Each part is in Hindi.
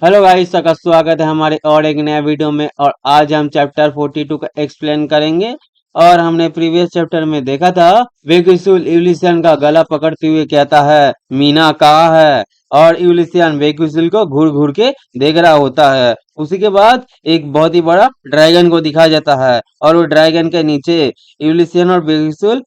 हेलो गाइस, सबका स्वागत है हमारे और एक नया वीडियो में। और आज हम चैप्टर 42 का एक्सप्लेन करेंगे। और हमने प्रीवियस चैप्टर में देखा था वेगुसुल यूलिसियन का गला पकड़ते हुए कहता है मीना कहाँ है। और यूलिसियन वेगुसुल को घूर घूर के देख रहा होता है। उसी के बाद एक बहुत ही बड़ा ड्रैगन को दिखाया जाता है और वो ड्रैगन के नीचे यूलिसियन और वेगुसुल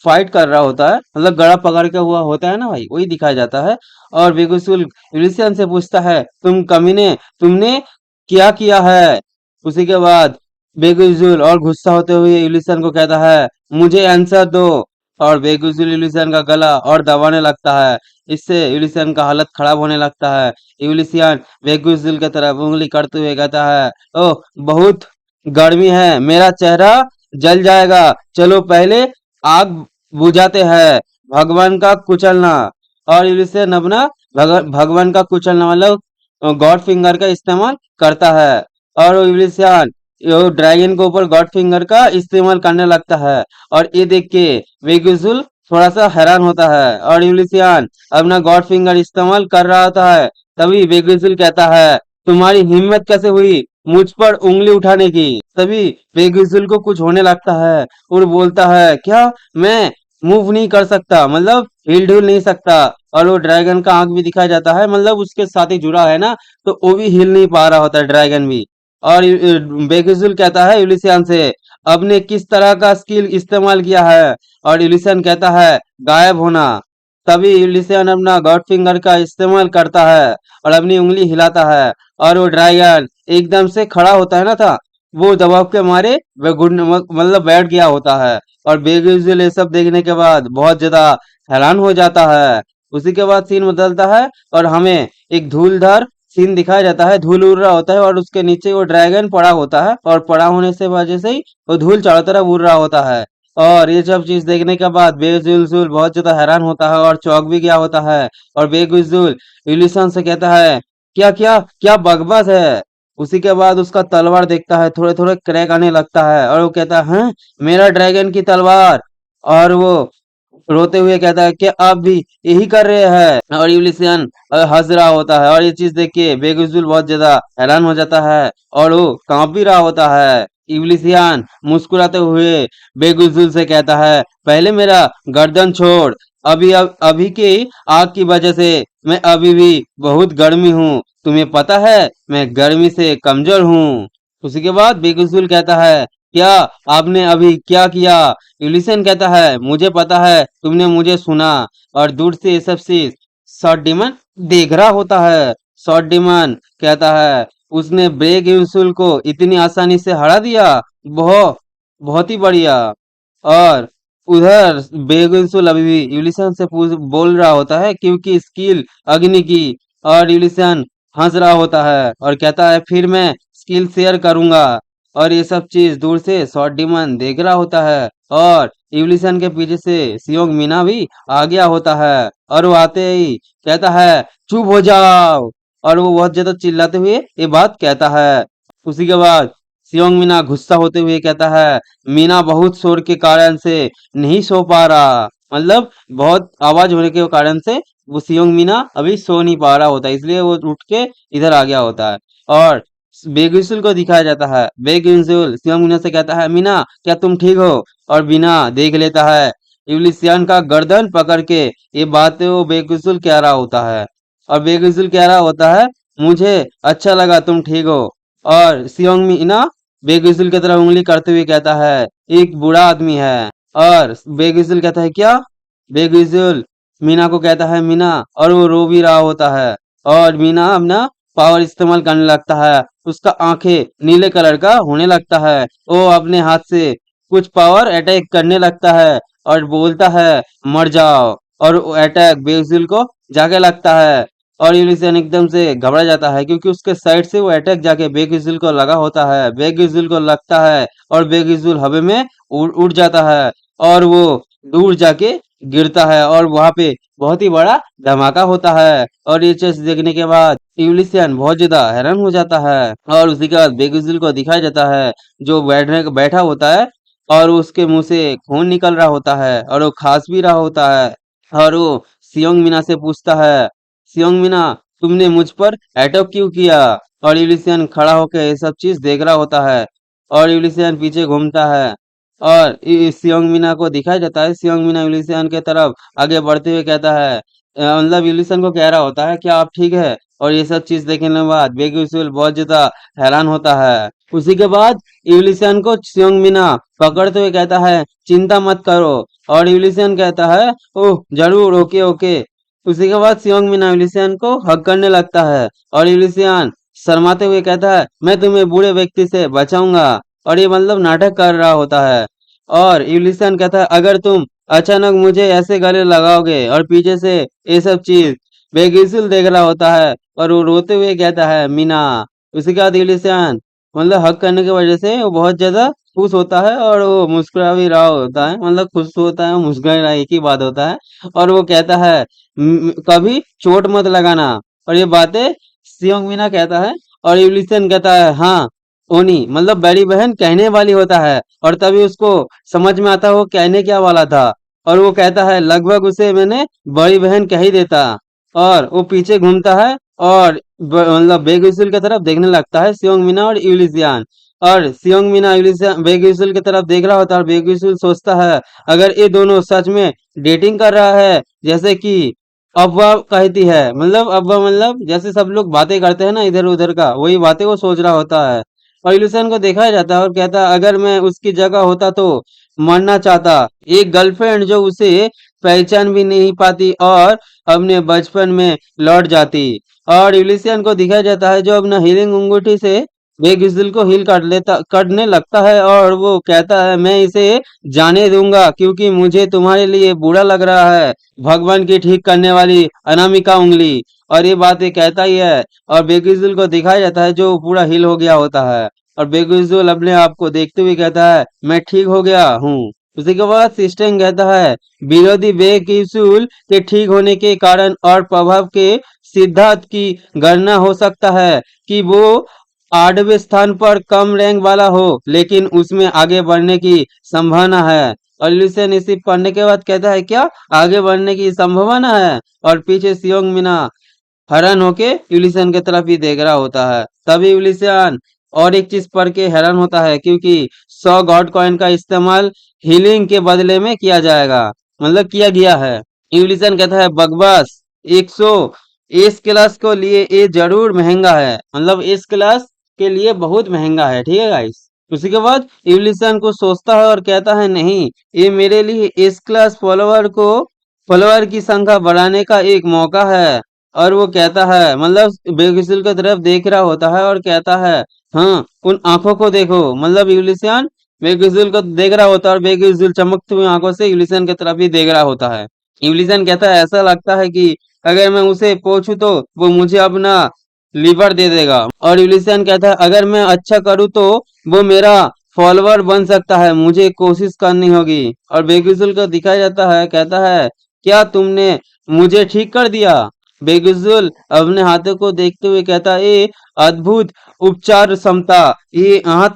फाइट कर रहा होता है, मतलब गला पकड़ के हुआ होता है ना भाई, वही दिखाया जाता है। और बेगुसुल यूलिसियन से पूछता है तुम कमीने, तुमने क्या किया है। उसी के बाद बेगुसुल और गुस्सा होते हुए यूलिसियन को कहता है मुझे आंसर दो। और बेगुसुल यूलिसियन का गला और दबाने लगता है। इससे यूलिसियन का हालत खराब होने लगता है। यूलिसियन बेगुसुल की तरफ उंगली करते हुए कहता है ओह बहुत गर्मी है, मेरा चेहरा जल जाएगा, चलो पहले आग बुझाते हैं। भगवान का कुचलना। और इससे नबना भगवान का कुचलना मतलब गॉड फिंगर का इस्तेमाल करता है। और वो इब्लिसियन ड्रैगन के ऊपर गॉड फिंगर का इस्तेमाल करने लगता है। और ये देख के वेगुसुल थोड़ा सा हैरान होता है और इब्लिसियन अपना गॉड फिंगर इस्तेमाल कर रहा होता है। तभी वेगुसुल कहता है तुम्हारी हिम्मत कैसे हुई मुझ पर उंगली उठाने की। तभी वेगुसुल को कुछ होने लगता है और बोलता है क्या मैं मूव नहीं कर सकता, मतलब हिल डुल नहीं सकता। और वो ड्रैगन का आंख भी दिखाया जाता है, मतलब उसके साथ ही जुड़ा है ना, तो वो भी हिल नहीं पा रहा होता है ड्रैगन भी। और बेगुसुल कहता है यूलिसियन से आपने किस तरह का स्किल इस्तेमाल किया है। और यूलिसियन कहता है गायब होना। तभी यूलिसियन अपना गॉड फिंगर का इस्तेमाल करता है और अपनी उंगली हिलाता है। और वो ड्रैगन एकदम से खड़ा होता है ना था, वो दबाव के मारे वह मतलब बैठ गया होता है। और बेगुसुल ये सब देखने के बाद बहुत ज्यादा हैरान हो जाता है। उसी के बाद सीन बदलता है और हमें एक धूलधार सीन दिखाया जाता है। धूल उड़ रहा होता है और उसके नीचे वो ड्रैगन पड़ा होता है और पड़ा होने से वजह से ही वो धूल चारों तरफ उड़ रहा होता है। और ये सब चीज देखने के बाद बेगुसुल बहुत ज्यादा हैरान होता है और चौंक भी गया होता है। और बेगुसुल यूलिसन से कहता है क्या क्या क्या बकवास है। उसी के बाद उसका तलवार देखता है, थोड़े थोड़े क्रैक आने लगता है और वो कहता है "हैं? मेरा ड्रैगन की तलवार। और वो रोते हुए कहता है कि आप भी यही कर रहे हैं। और यूलिसियन हंस रहा होता है और ये चीज देख के बेगुसुल बहुत ज्यादा हैरान हो जाता है और वो कांप भी रहा होता है। यूलिसियन मुस्कुराते हुए बेगुसुल से कहता है पहले मेरा गर्दन छोड़, अभी की आग की वजह से मैं अभी भी बहुत गर्मी हूँ, तुम्हें पता है मैं गर्मी से कमजोर हूँ। उसी के बाद बेगुसुल कहता है क्या आपने अभी क्या किया। यूलिसन कहता है मुझे पता है तुमने मुझे सुना। और दूर से ये सब चीज शॉर्ट डीमन देख रहा होता है। शॉर्ट डीमन कहता है उसने ब्रेक यूसुल को इतनी आसानी से हरा दिया, बहुत बहुत ही बढ़िया। और उधर बेगुसुल अभी भी यूलिसन से बोल रहा होता है क्योंकि स्किल अग्नि की। और यूलिसन हंस रहा होता है और कहता है फिर मैं स्किल शेयर करूंगा। और ये सब चीज दूर से शॉर्ट डीमन देख रहा होता है। और इवलिसन के पीछे से सियोंग मीना भी आ गया होता है और वो आते ही कहता है चुप हो जाओ। और वो बहुत ज्यादा चिल्लाते हुए ये बात कहता है। उसी के बाद सियोंग मीना गुस्सा होते हुए कहता है मीना बहुत शोर के कारण से नहीं सो पा रहा, मतलब बहुत आवाज होने के कारण से वो सियोंग मीना अभी सो नहीं पा रहा होता, इसलिए वो उठ के इधर आ गया होता है। और बेगुसुल को दिखाया जाता है। बेगुसुल सियोंग मीना से कहता है मीना क्या तुम ठीक हो। और बिना देख लेता है यूलिसियन का गर्दन पकड़ के। ये बातें वो बेगुसुल कह रहा होता है। और बेगुसुल कह रहा होता है मुझे अच्छा लगा तुम ठीक हो। और सियोंग मीना बेगुसुल की तरफ उंगली करते हुए कहता है एक बुरा आदमी है। और बेगुसुल कहता है क्या। बेगुसुल मीना को कहता है मीना, और वो रो भी रहा होता है। और मीना अपना पावर इस्तेमाल करने लगता है, उसका आंखें नीले कलर का होने लगता है। वो अपने हाथ से कुछ पावर अटैक करने लगता है और बोलता है मर जाओ। और वो अटैक बेगुसुल को जाके लगता है। और यूलिसन एकदम से घबरा जाता है क्योंकि उसके साइड से वो अटैक जाके बेगुसुल को लगा होता है। बेगुसुल को लगता है और बेगुसुल हवा में उड़ जाता है और वो दूर जाके गिरता है और वहां पे बहुत ही बड़ा धमाका होता है। और ये चीज देखने के बाद यूलिसियन बहुत ज्यादा हैरान हो जाता है। और उसी के बाद बेगुसुल को दिखाया जाता है जो बैठा होता है और उसके मुंह से खून निकल रहा होता है और वो खांस भी रहा होता है। और वो सियोंग मीना से पूछता है सियोंग मीना तुमने मुझ पर अटैक क्यों किया? और यूलिसियन खड़ा होकर ये सब चीज देख रहा होता है और यूलिसियन पीछे घूमता है और सियोंग मीना को दिखाई देता है। सियोंग मीना यूलिसियन के तरफ आगे बढ़ते हुए कहता है मतलब यूलिसियन को कह रहा होता है क्या आप ठीक है? और ये सब चीज देखने के बाद बेगुसुल बहुत ज्यादा हैरान होता है। उसी के बाद यूलिसियन को सियोंग मीना पकड़ते हुए कहता है चिंता मत करो। और यूलिसियन कहता है ओह जरूर, ओके ओके। उसी के बाद सियोंग मीना यूलिसियन को हक करने लगता है और यूलिसियन शर्माते हुए कहता है मैं तुम्हें बुरे व्यक्ति से बचाऊंगा। और ये मतलब नाटक कर रहा होता है। और यूलिसियन कहता है अगर तुम अचानक मुझे ऐसे गले लगाओगे और पीछे से ये सब चीज बेगिसुल देख रहा होता है और वो रोते हुए कहता है मीना। उसके बाद यूलिसियन मतलब हक करने की वजह से वो बहुत ज्यादा खुश होता है और वो मुस्कुरा भी रहा होता है, मतलब खुश होता है मुस्कुरा रहा है, एक ही बात होता है। और वो कहता है कभी चोट मत लगाना। और ये बातें सियोंग मीना कहता है और यूलिसियन कहता है हाँ ओनी मतलब बड़ी बहन कहने वाली होता है। और तभी उसको समझ में आता है वो कहने क्या वाला था। और वो कहता है लगभग उसे मैंने बड़ी बहन कह ही देता। और वो पीछे घूमता है और मतलब बेगुसुल की तरफ देखने लगता है सियोंग मीना और यूलिसियन। और सियोंग मीना यूलिसियन बेगुसुल की तरफ देख रहा होता है और बेगुसुल सोचता है अगर ये दोनों सच में डेटिंग कर रहा है जैसे कि अफवाह कहती है, मतलब अफवाह मतलब जैसे सब लोग बातें करते हैं ना इधर उधर का, वही बातें वो सोच रहा होता है। और इल्यूशन को देखा जाता है और कहता है अगर मैं उसकी जगह होता तो मरना चाहता। एक गर्लफ्रेंड जो उसे पहचान भी नहीं पाती और अपने बचपन में लौट जाती। और यूलिसियन को दिखाया जाता है जो अपना हीलिंग अंगूठी से बेगिजिल को हील करने लगता है और वो कहता है मैं इसे जाने दूंगा क्योंकि मुझे तुम्हारे लिए बुरा लग रहा है, भगवान की ठीक करने वाली अनामिका उंगली। और ये बातें कहता ही है और बेगिजुल को दिखाया जाता है जो पूरा हिल हो गया होता है। और बेगिजुल अपने आप को देखते हुए कहता है मैं ठीक हो गया हूँ। उसी के बाद सिस्टम कहता है विरोधी बेगिजुल के ठीक होने के कारण और प्रभाव के सिद्धांत की गणना हो सकता है कि वो 8वें स्थान पर कम रैंक वाला हो लेकिन उसमें आगे बढ़ने की संभावना है। और ल्यूसियन इसे पढ़ने के बाद कहता है क्या आगे बढ़ने की संभावना है? और पीछे सियोंग मिना हैरान होके यूलिसियन की तरफ ही देख रहा होता है। तभी यूलिसियन और एक चीज पढ़ के हैरान होता है क्योंकि 100 गॉड कॉइन का इस्तेमाल हीलिंग के बदले में किया जाएगा, मतलब किया गया है। यूलिसियन कहता है बकवास, 100 एस क्लास को लिए ये जरूर महंगा है, मतलब एस क्लास के लिए बहुत महंगा है, ठीक है गाइस। उसी के बाद यूलिसियन को सोचता है और कहता है नहीं, ये मेरे लिए एस क्लास फॉलोअर की संख्या बढ़ाने का एक मौका है। और वो कहता है मतलब बेगुसुल की तरफ देख रहा होता है और कहता है हाँ उन आंखों को देखो, मतलब यूलिसियन बेगुसुल को देख रहा होता है और बेगुसुल चमकती हुई आंखों से यूलिसियन की तरफ ही देख रहा होता है। यूलिसियन कहता है ऐसा लगता है कि अगर मैं उसे पूछूं तो वो मुझे अपना लीवर दे देगा। और यूलिसियन कहता है अगर मैं अच्छा करूँ तो वो मेरा फॉलोअर बन सकता है, मुझे कोशिश करनी होगी। और बेगुसुल को दिखाया जाता है कहता है क्या तुमने मुझे ठीक कर दिया? बेगुसुल अपने हाथों को देखते हुए कहता है ये अद्भुत उपचार क्षमता, ये यहाँ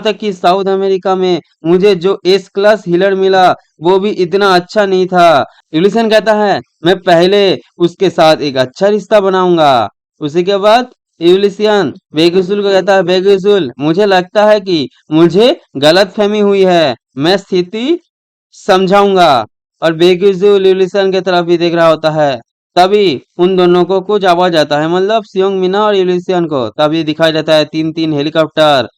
तक कि साउथ अमेरिका में मुझे जो एस क्लास हीलर मिला वो भी इतना अच्छा नहीं था। यूलिसन कहता है मैं पहले उसके साथ एक अच्छा रिश्ता बनाऊंगा। उसी के बाद यूलिसियन बेगुसुल को कहता है बेगुसुल मुझे लगता है कि मुझे गलत फहमी हुई है, मैं स्थिति समझाऊंगा। और बेगुसुल यूलिसन की तरफ ही देख रहा होता है। तभी उन दोनों को कुछ आवाज आता है, मतलब सियोंग मिना और यूलिसियन को। तभी दिखाई देता है तीन तीन हेलीकॉप्टर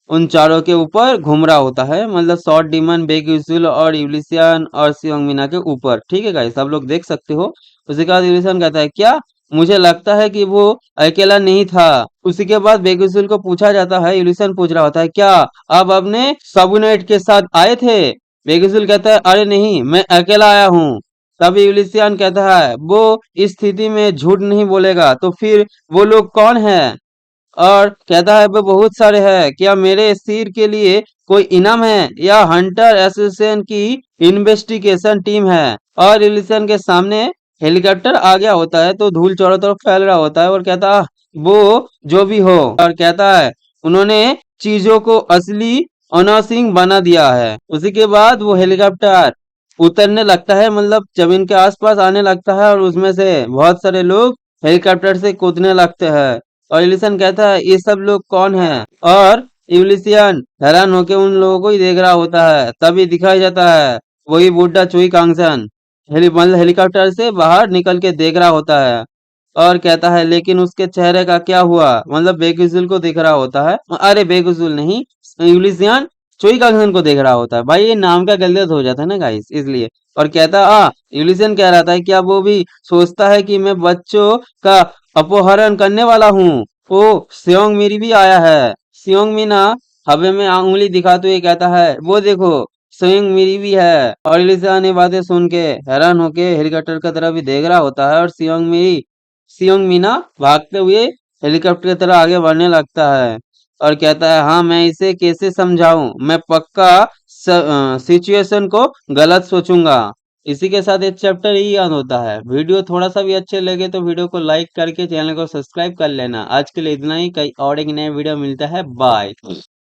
उन चारों के ऊपर घूम रहा होता है, मतलब शॉर्ट डीमन बेगुसुल और यूलिसियन और सियोंग मिना के ऊपर, ठीक है गाइस सब लोग देख सकते हो। उसके बाद यूलिसियन कहता है क्या मुझे लगता है कि वो अकेला नहीं था। उसी के बाद बेगुसुल को पूछा जाता है, यूलिसियन पूछ रहा होता है क्या आप अपने सबुनेट के साथ आए थे? बेगुसुल कहता है अरे नहीं मैं अकेला आया हूँ। तभी यूलिसियन कहता है वो इस स्थिति में झूठ नहीं बोलेगा तो फिर वो लोग कौन है? और कहता है वो बहुत सारे हैं, क्या मेरे सिर के लिए कोई इनाम है या हंटर एसोसिएशन की इन्वेस्टिगेशन टीम है? और इलिसन के सामने हेलीकॉप्टर आ गया होता है तो धूल चारों तरफ फैल रहा होता है और कहता है वो जो भी हो, और कहता है उन्होंने चीजों को असली अनासिंग बना दिया है। उसी के बाद वो हेलीकॉप्टर उतरने लगता है, मतलब जमीन के आसपास आने लगता है और उसमें से बहुत सारे लोग हेलीकॉप्टर से कूदने लगते हैं। और यूलिसन कहता है ये सब लोग कौन है। और यूलिसियन हैरान होकर उन लोगों को ही देख रहा होता है। तभी दिखाई जाता है वही बुड्ढा चुई कांगसन मतलब हेलीकॉप्टर से बाहर निकल के देख रहा होता है। और कहता है लेकिन उसके चेहरे का क्या हुआ, मतलब बेकसूल को देख रहा होता है। अरे बेकसूल नहीं, यूलिसियन चोई कांगसन को देख रहा होता है। भाई ये नाम का गलत हो जाता है ना गाइस, इसलिए। और कहता यूलिसियन कह रहा था क्या वो भी सोचता है कि मैं बच्चों का अपहरण करने वाला हूँ। ओ सियोंग मेरी भी आया है। सियोंग मीना हवा में उंगली दिखाते हुए कहता है वो देखो सियोंग मेरी भी है। और यूलिसियन ये बातें सुन के हैरान होके हेलीकॉप्टर की तरफ भी देख रहा होता है। और सियोंग मीना भागते हुए हेलीकॉप्टर की तरफ आगे बढ़ने लगता है। और कहता है हाँ मैं इसे कैसे समझाऊं, मैं पक्का सिचुएशन को गलत सोचूंगा। इसी के साथ ये चैप्टर ही याद होता है। वीडियो थोड़ा सा भी अच्छे लगे तो वीडियो को लाइक करके चैनल को सब्सक्राइब कर लेना। आज के लिए इतना ही, कई और एक नया वीडियो मिलता है। बाय।